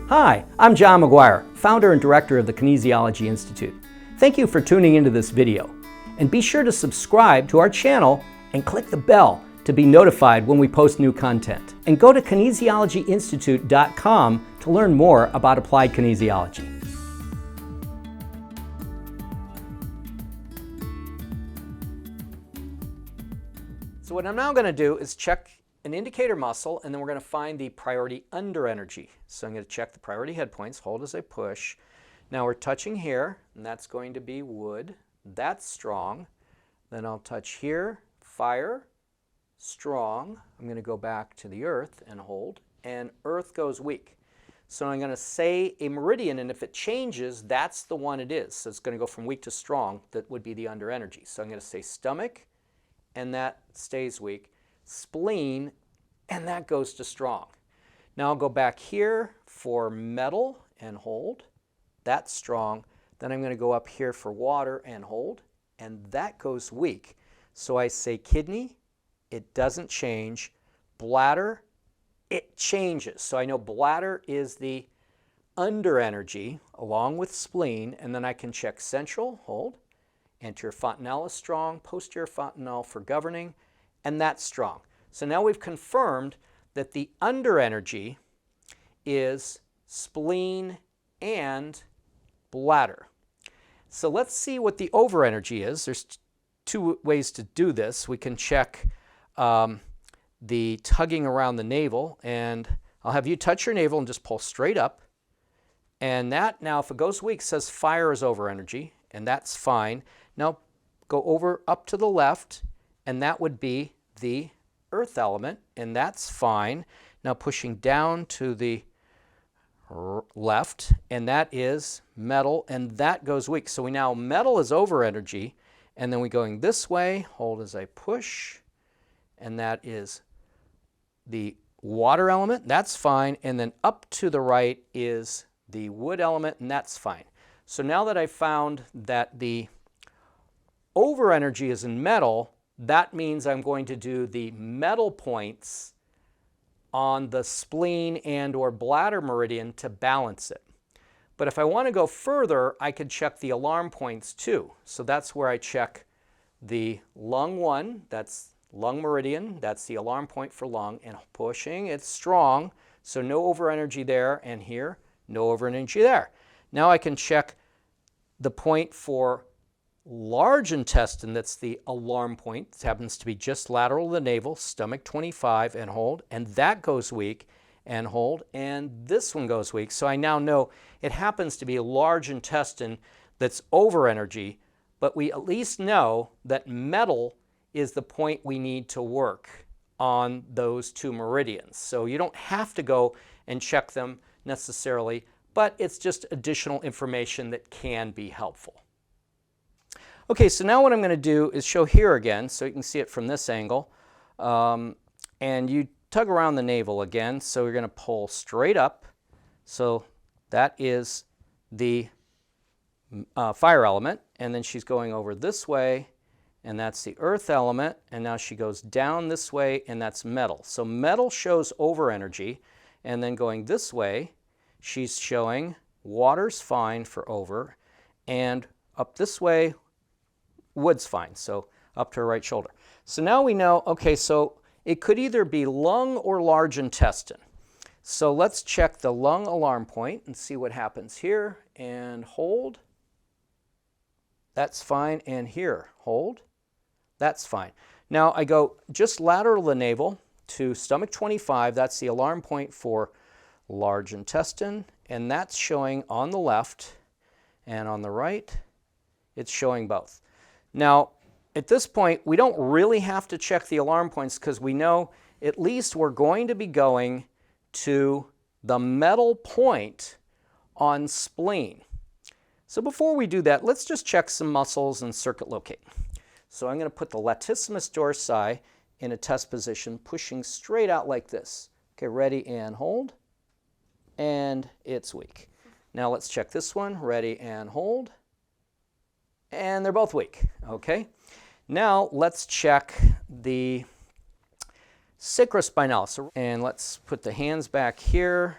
Hi, I'm John McGuire, founder and director of the Kinesiology Institute. Thank you for tuning into this video. And be sure to subscribe to our channel and click the bell to be notified when we post new content. And go to kinesiologyinstitute.com to learn more about applied kinesiology. So what I'm now going to do is check an indicator muscle, and then we're going to find the priority under energy. So I'm going to check the priority head points, hold as I push. Now we're touching here, and that's going to be wood. That's strong. Then I'll touch here, fire, strong. I'm going to go back to the earth and hold, and earth goes weak. So I'm going to say a meridian, and if it changes, that's the one it is. So it's going to go from weak to strong. That would be the under energy. So I'm going to say stomach, and that stays weak. Spleen, and that goes to strong. Now I'll go back here for metal and hold. That's strong. Then I'm going to go up here for water and hold, and that goes weak. So I say kidney, it doesn't change. Bladder, it changes. So I know bladder is the under energy along with spleen, and then I can check central, hold. Anterior fontanelle is strong, posterior fontanelle for governing, and that's strong. So now we've confirmed that the under energy is spleen and bladder. So let's see what the over energy is. There's two ways to do this. We can check the tugging around the navel, and I'll have you touch your navel and just pull straight up. And that now, if it goes weak, says fire is over energy, and that's fine. Now go over up to the left, and that would be the earth element, and that's fine. Now pushing down to the left, and that is metal, and that goes weak. So we now, metal is over energy, and then we going this way, hold as I push, and that is the water element, that's fine, and then up to the right is the wood element, and that's fine. So now that I've found that the over energy is in metal, that means I'm going to do the metal points on the spleen and or bladder meridian to balance it. But if I want to go further, I could check the alarm points too. So that's where I check the lung 1, that's lung meridian, that's the alarm point for lung, and pushing, it's strong, so no over energy there, and here, no over energy there. Now I can check the point for large intestine, that's the alarm point. It happens to be just lateral to the navel, stomach 25, and hold, and that goes weak, and hold, and this one goes weak. So I now know it happens to be a large intestine that's over energy, but we at least know that metal is the point we need to work on those two meridians. So you don't have to go and check them necessarily, but it's just additional information that can be helpful. Okay, so now what I'm going to do is show here again, so you can see it from this angle. And you tug around the navel again, so you're going to pull straight up. So that is the fire element, and then she's going over this way, and that's the earth element, and now she goes down this way, and that's metal. So metal shows over energy, and then going this way, she's showing water's fine for over, and up this way, wood's fine, so up to her right shoulder. So now we know, okay, so it could either be lung or large intestine. So let's check the lung alarm point and see what happens here, and hold. That's fine, and here, hold. That's fine. Now I go just lateral to the navel to stomach 25, that's the alarm point for large intestine, and that's showing on the left, and on the right, it's showing both. Now, at this point, we don't really have to check the alarm points because we know at least we're going to be going to the metal point on spleen. So before we do that, let's just check some muscles and circuit locate. So I'm going to put the latissimus dorsi in a test position, pushing straight out like this. Okay, ready and hold, and it's weak. Now let's check this one, ready and hold, and they're both weak, okay? Now let's check the sacrospinalis, and let's put the hands back here,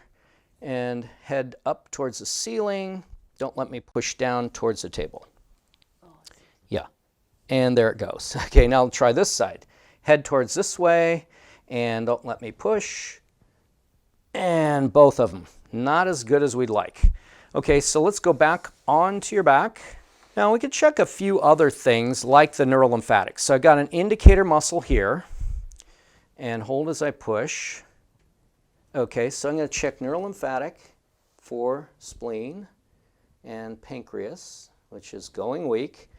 and head up towards the ceiling. Don't let me push down towards the table. Yeah, and there it goes. Okay, now I'll try this side. Head towards this way, and don't let me push. And both of them, not as good as we'd like. Okay, so let's go back onto your back. Now we can check a few other things like the neurolymphatic. So I've got an indicator muscle here, and hold as I push. Okay, so I'm going to check neurolymphatic for spleen and pancreas, which is going weak.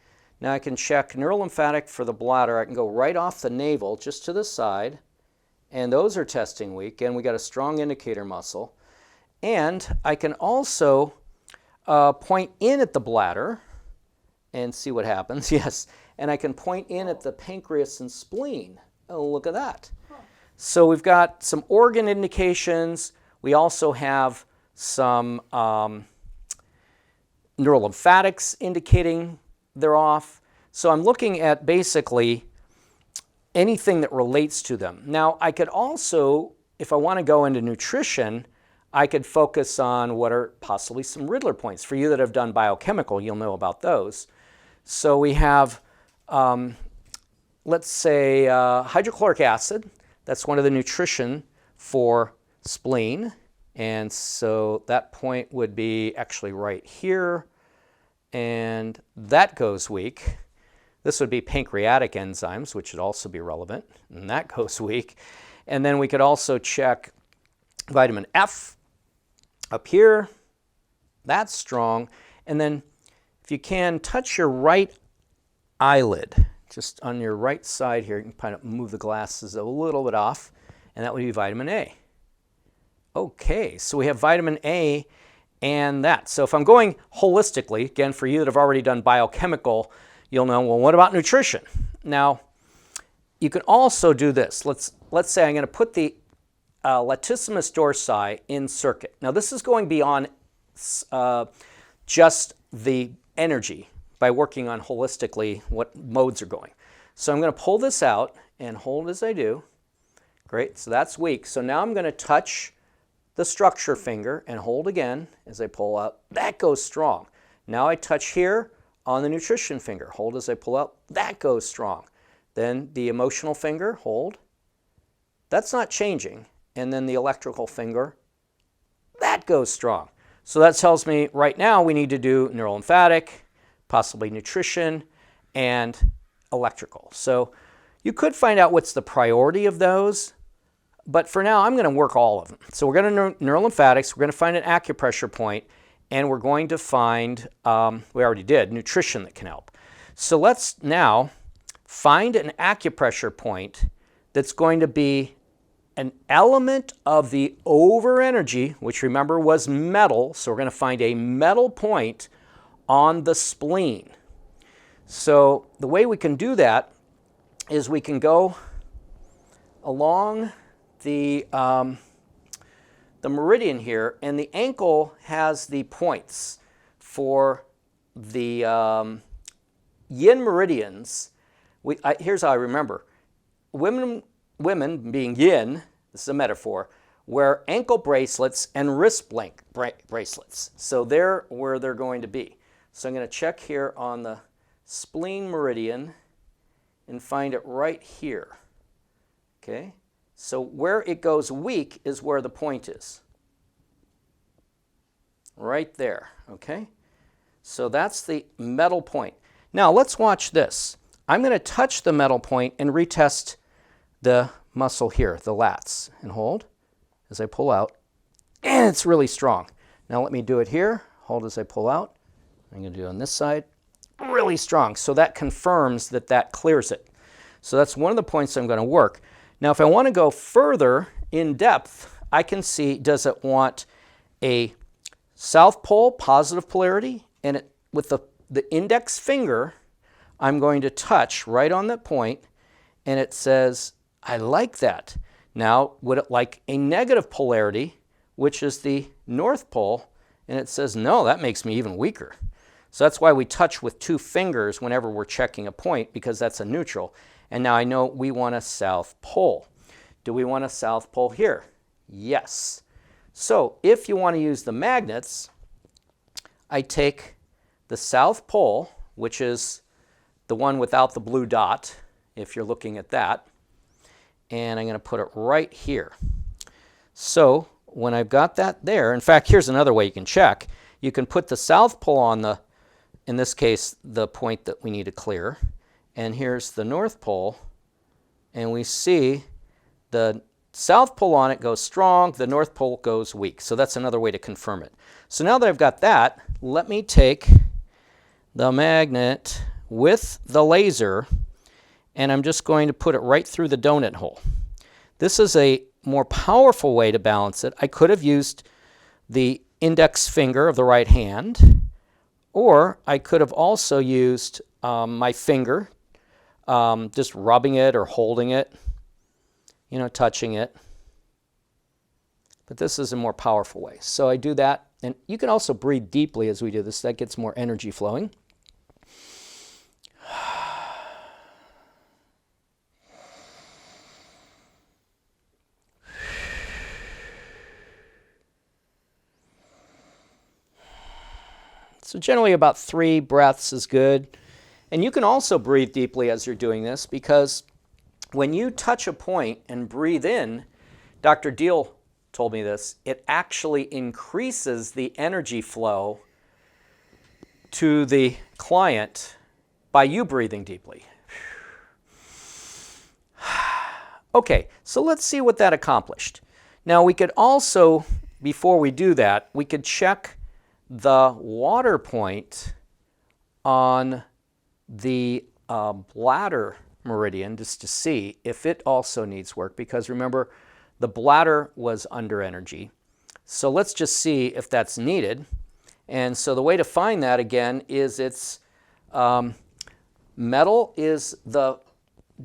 Now I can check neurolymphatic for the bladder. I can go right off the navel just to the side, and those are testing weak, and we got a strong indicator muscle. And I can also point in at the bladder and see what happens. Yes, and I can point in at the pancreas and spleen. Oh, look at that. So we've got some organ indications. We also have some neurolymphatics indicating they're off. So I'm looking at basically anything that relates to them. Now, I could also, if I want to go into nutrition, I could focus on what are possibly some Riddler points. For you that have done biochemical, you'll know about those. So we have, let's say, hydrochloric acid. That's one of the nutrition for spleen. And so that point would be actually right here. And that goes weak. This would be pancreatic enzymes, which would also be relevant. And that goes weak. And then we could also check vitamin F up here. That's strong. And then if you can, touch your right eyelid, just on your right side here. You can kind of move the glasses a little bit off, and that would be vitamin A. Okay, so we have vitamin A and that. So if I'm going holistically, again, for you that have already done biochemical, you'll know, well, what about nutrition? Now, you can also do this. Let's say I'm going to put the latissimus dorsi in circuit. Now, this is going beyond just the energy by working on holistically what modes are going. So I'm going to pull this out and hold as I do. Great, so that's weak. So now I'm going to touch the structure finger and hold again as I pull out. That goes strong. Now I touch here on the nutrition finger. Hold as I pull out. That goes strong. Then the emotional finger, hold. That's not changing. And then the electrical finger, that goes strong. So that tells me right now we need to do neurolymphatic, possibly nutrition, and electrical. So you could find out what's the priority of those, but for now I'm going to work all of them. So we're going to neurolymphatics, we're going to find an acupressure point, and we're going to find, we already did, nutrition that can help. So let's now find an acupressure point that's going to be an element of the over energy, which remember was metal. So we're going to find a metal point on the spleen. So the way we can do that is we can go along the meridian here, and the ankle has the points for the yin meridians. Here's how I remember. Women being yin, this is a metaphor, wear ankle bracelets and wrist bracelets. So they're where they're going to be. So I'm going to check here on the spleen meridian and find it right here. Okay? So where it goes weak is where the point is. Right there. Okay? So that's the metal point. Now let's watch this. I'm going to touch the metal point and retest the muscle here, the lats, and hold as I pull out, and it's really strong. Now let me do it here. Hold as I pull out. I'm going to do it on this side. Really strong. So that confirms that that clears it. So that's one of the points I'm going to work. Now if I want to go further in depth, I can see, does it want a south pole, positive polarity, and with the index finger, I'm going to touch right on that point, and it says, I like that. Now, would it like a negative polarity, which is the north pole? And it says, no, that makes me even weaker. So that's why we touch with two fingers whenever we're checking a point, because that's a neutral. And now I know we want a south pole. Do we want a south pole here? Yes. So if you want to use the magnets, I take the South Pole, which is the one without the blue dot, if you're looking at that, and I'm going to put it right here. So when I've got that there, in fact, here's another way you can check. You can put the South Pole on the, in this case, the point that we need to clear, and here's the North Pole, and we see the South Pole on it goes strong, the North Pole goes weak. So that's another way to confirm it. So now that I've got that, let me take the magnet with the laser, and I'm just going to put it right through the donut hole. This is a more powerful way to balance it. I could have used the index finger of the right hand, or I could have also used my finger, just rubbing it or holding it, you know, touching it. But this is a more powerful way. So I do that, and you can also breathe deeply as we do this. That gets more energy flowing. So generally about 3 breaths is good. And you can also breathe deeply as you're doing this, because when you touch a point and breathe in, Dr. Deal told me this, it actually increases the energy flow to the client by you breathing deeply. Okay, so let's see what that accomplished. Now we could also, before we do that, we could check the water point on the bladder meridian just to see if it also needs work, because remember, the bladder was under energy. So let's just see if that's needed. And so the way to find that again is it's metal is the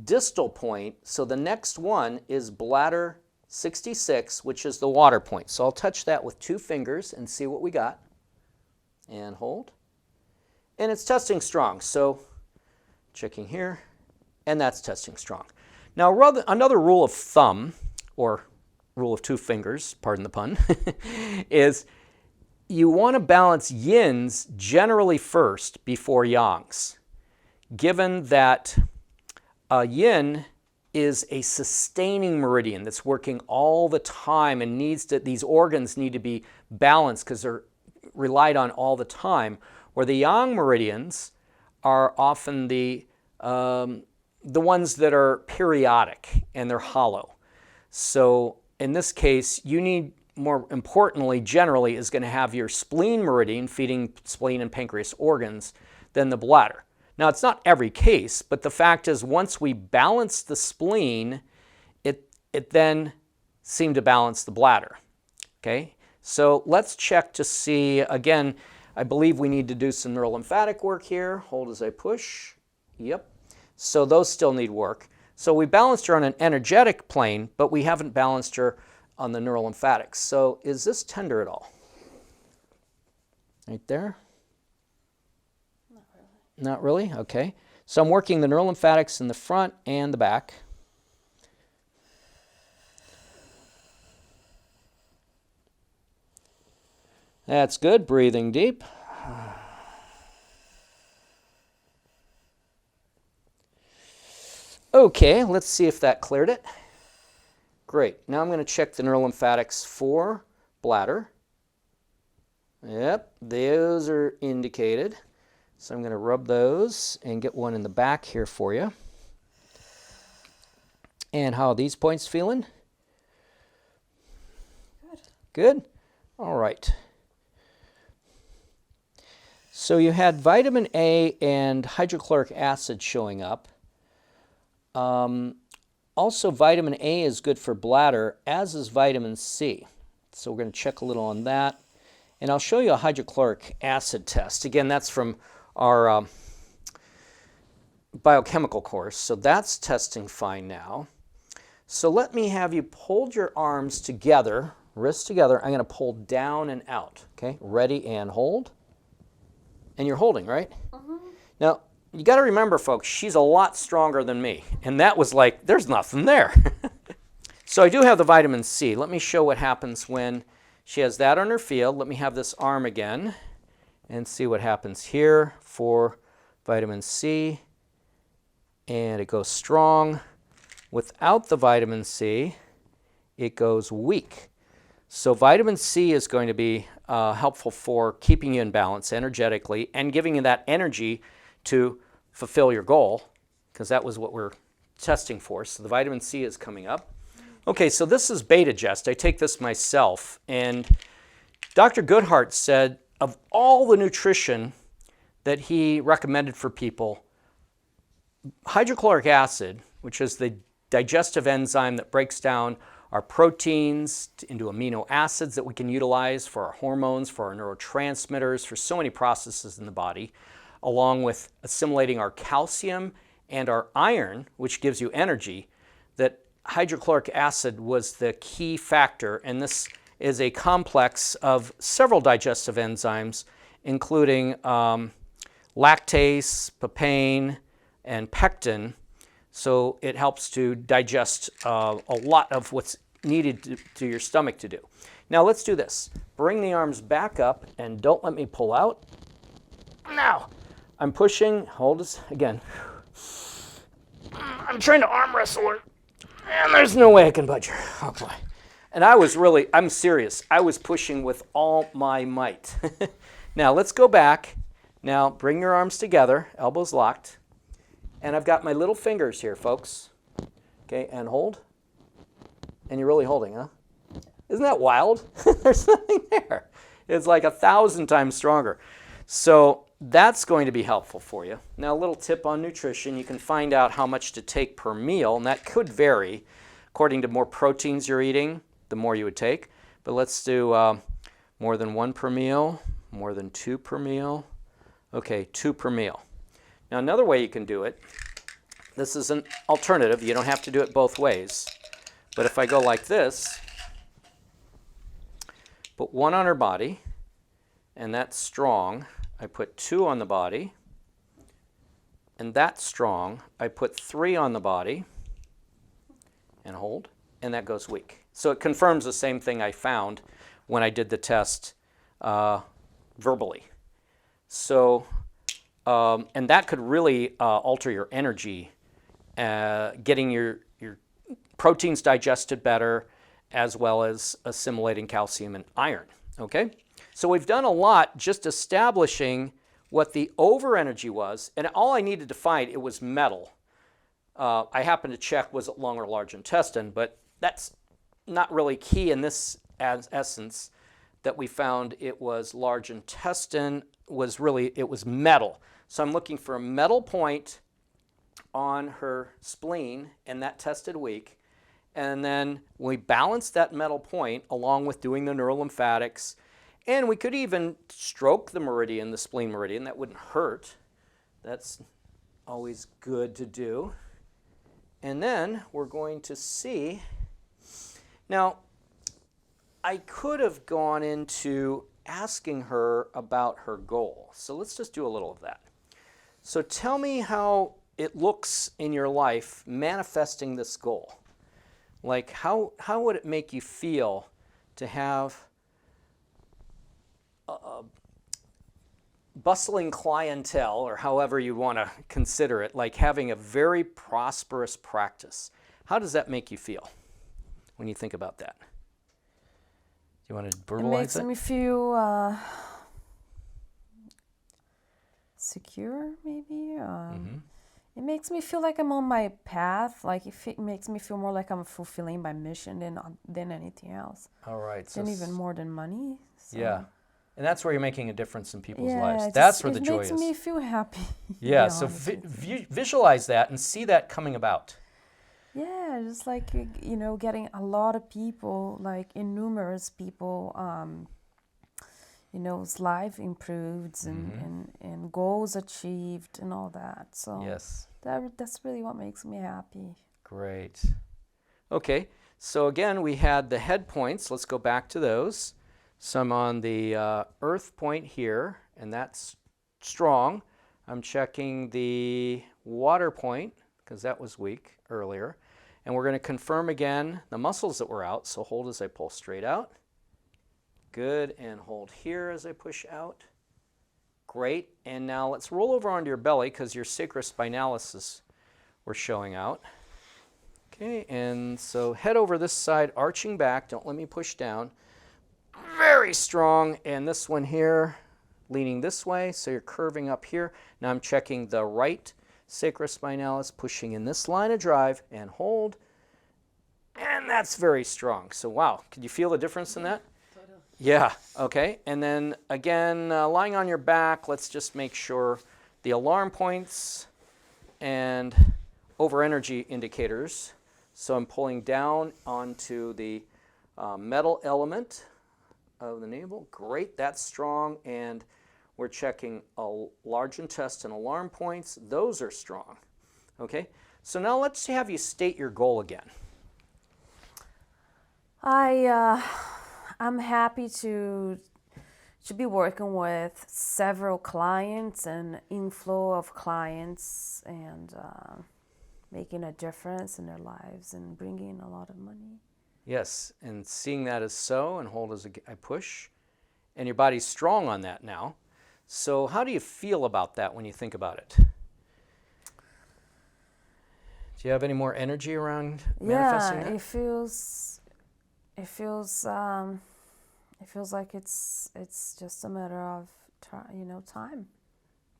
distal point, so the next one is bladder 66, which is the water point. So I'll touch that with 2 fingers and see what we got. And hold. And it's testing strong. So checking here, and that's testing strong. Now another rule of thumb, or rule of 2 fingers, pardon the pun, is you want to balance yins generally first before yangs, given that a yin is a sustaining meridian that's working all the time and needs to, these organs need to be balanced because they're relied on all the time, where the yang meridians are often the ones that are periodic and they're hollow. So in this case, you need, more importantly, generally is going to have your spleen meridian feeding spleen and pancreas organs than the bladder. Now it's not every case, but the fact is once we balance the spleen, it then seemed to balance the bladder. Okay? So let's check to see, again, I believe we need to do some neurolymphatic work here. Hold as I push. Yep. So those still need work. So we balanced her on an energetic plane, but we haven't balanced her on the neurolymphatics. So is this tender at all? Right there? Not really. Not really? Okay. So I'm working the neurolymphatics in the front and the back. That's good. Breathing deep. Okay, let's see if that cleared it. Great. Now I'm going to check the neurolymphatics for bladder. Yep, those are indicated. So I'm going to rub those and get one in the back here for you. And how are these points feeling? Good. Good? All right. So you had vitamin A and hydrochloric acid showing up. Also, vitamin A is good for bladder, as is vitamin C. So we're going to check a little on that. And I'll show you a hydrochloric acid test. Again, that's from our biochemical course. So that's testing fine now. So let me have you hold your arms together, wrists together. I'm going to pull down and out. Okay, ready and hold. And you're holding, right? Mm-hmm. Now, you got to remember, folks, she's a lot stronger than me. And that was like, there's nothing there. So I do have the vitamin C. Let me show what happens when She has that on her field. Let me have this arm again and see what happens here for vitamin C. And it goes strong. Without the vitamin C, it goes weak. So vitamin C is going to be helpful for keeping you in balance energetically and giving you that energy to fulfill your goal, because that was what we're testing for. So the vitamin C is coming up. Okay, so this is Betagest. I take this myself, and Dr. Goodhart said of all the nutrition that he recommended for people, hydrochloric acid, which is the digestive enzyme that breaks down our proteins into amino acids that we can utilize for our hormones, for our neurotransmitters, for so many processes in the body, along with assimilating our calcium and our iron, which gives you energy, that hydrochloric acid was the key factor. And this is a complex of several digestive enzymes, including lactase, papain, and pectin. So it helps to digest a lot of what's needed to your stomach to do. Now let's do this. Bring the arms back up and don't let me pull out. Now, I'm pushing, hold this again. I'm trying to arm wrestle her, and there's no way I can budge her. Oh boy. And I'm serious. I was pushing with all my might. Now let's go back. Now bring your arms together, elbows locked. And I've got my little fingers here, folks. Okay, and hold. And you're really holding, huh? Isn't that wild? There's nothing there. It's like 1,000 times stronger. So that's going to be helpful for you. Now, a little tip on nutrition. You can find out how much to take per meal, and that could vary. According to more proteins you're eating, the more you would take. But let's do more than 1 per meal, more than 2 per meal. Okay, 2 per meal. Now, another way you can do it, this is an alternative. You don't have to do it both ways. But if I go like this, put 1 on her body, and that's strong. I put 2 on the body, and that's strong. I put 3 on the body, and hold, and that goes weak. So it confirms the same thing I found when I did the test verbally. So, and that could really alter your energy, getting your proteins digested better, as well as assimilating calcium and iron, okay? So we've done a lot just establishing what the over energy was, and all I needed to find, it was metal. I happened to check, was it lung or large intestine, but that's not really key in this essence that we found. It was large intestine, it was metal. So I'm looking for a metal point on her spleen, and that tested weak. And then we balanced that metal point along with doing the neurolymphatics, and we could even stroke the meridian, the spleen meridian. That wouldn't hurt. That's always good to do. And then we're going to see. Now, I could have gone into asking her about her goal. So let's just do a little of that. So tell me how it looks in your life manifesting this goal. Like, how would it make you feel to have a bustling clientele, or however you want to consider it, like having a very prosperous practice? How does that make you feel when you think about that? Do you want to verbalize it? It makes me feel secure, maybe. It makes me feel like I'm on my path. Like it makes me feel more like I'm fulfilling my mission than anything else. All right. So even more than money. So. Yeah. And that's where you're making a difference in people's Yeah, lives. That's where the joy is. It makes me feel happy. Yeah, so visualize that and see that coming about. Yeah, just like, getting a lot of people, like innumerous people, life improved and goals achieved and all that. So yes, that's really what makes me happy. Great. Okay, so again, we had the head points. Let's go back to those. So I'm on the earth point here, and that's strong. I'm checking the water point, because that was weak earlier. And we're going to confirm again the muscles that were out. So hold as I pull straight out. Good, and hold here as I push out. Great, and now let's roll over onto your belly because your sacrospinalis we're showing out. Okay, and so head over this side, arching back. Don't let me push down. Very strong, and this one here, leaning this way, so you're curving up here. Now I'm checking the right sacrospinalis, pushing in this line of drive, and hold. And that's very strong. So wow, can you feel the difference in that? Totally. Yeah, okay. And then again, lying on your back, let's just make sure the alarm points and over energy indicators. So I'm pulling down onto the metal element of the navel. Great, that's strong. And we're checking a large intestine alarm points. Those are strong. Okay, so now let's have you state your goal again. I'm happy to be working with several clients and inflow of clients and making a difference in their lives and bringing a lot of money. Yes, and seeing that as so, and hold as I push. And your body's strong on that now. So how do you feel about that when you think about it? Do you have any more energy around manifesting that? Yeah, it feels like it's just a matter of time.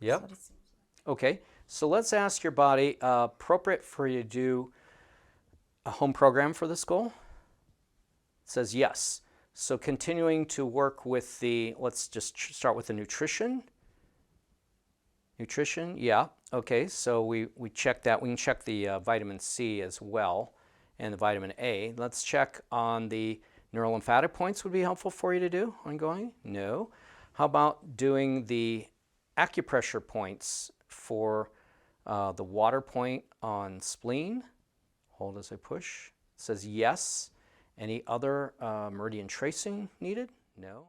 Yep. That's what it seems like. Okay, so let's ask your body, appropriate for you to do a home program for this goal? It says yes. So continuing to work with let's just start with the nutrition. Nutrition, yeah. Okay, so we check that. We can check the vitamin C as well and the vitamin A. Let's check on the neurolymphatic points would be helpful for you to do ongoing? No. How about doing the acupressure points for the water point on spleen? Hold as I push. It says yes. Any other meridian tracing needed? No.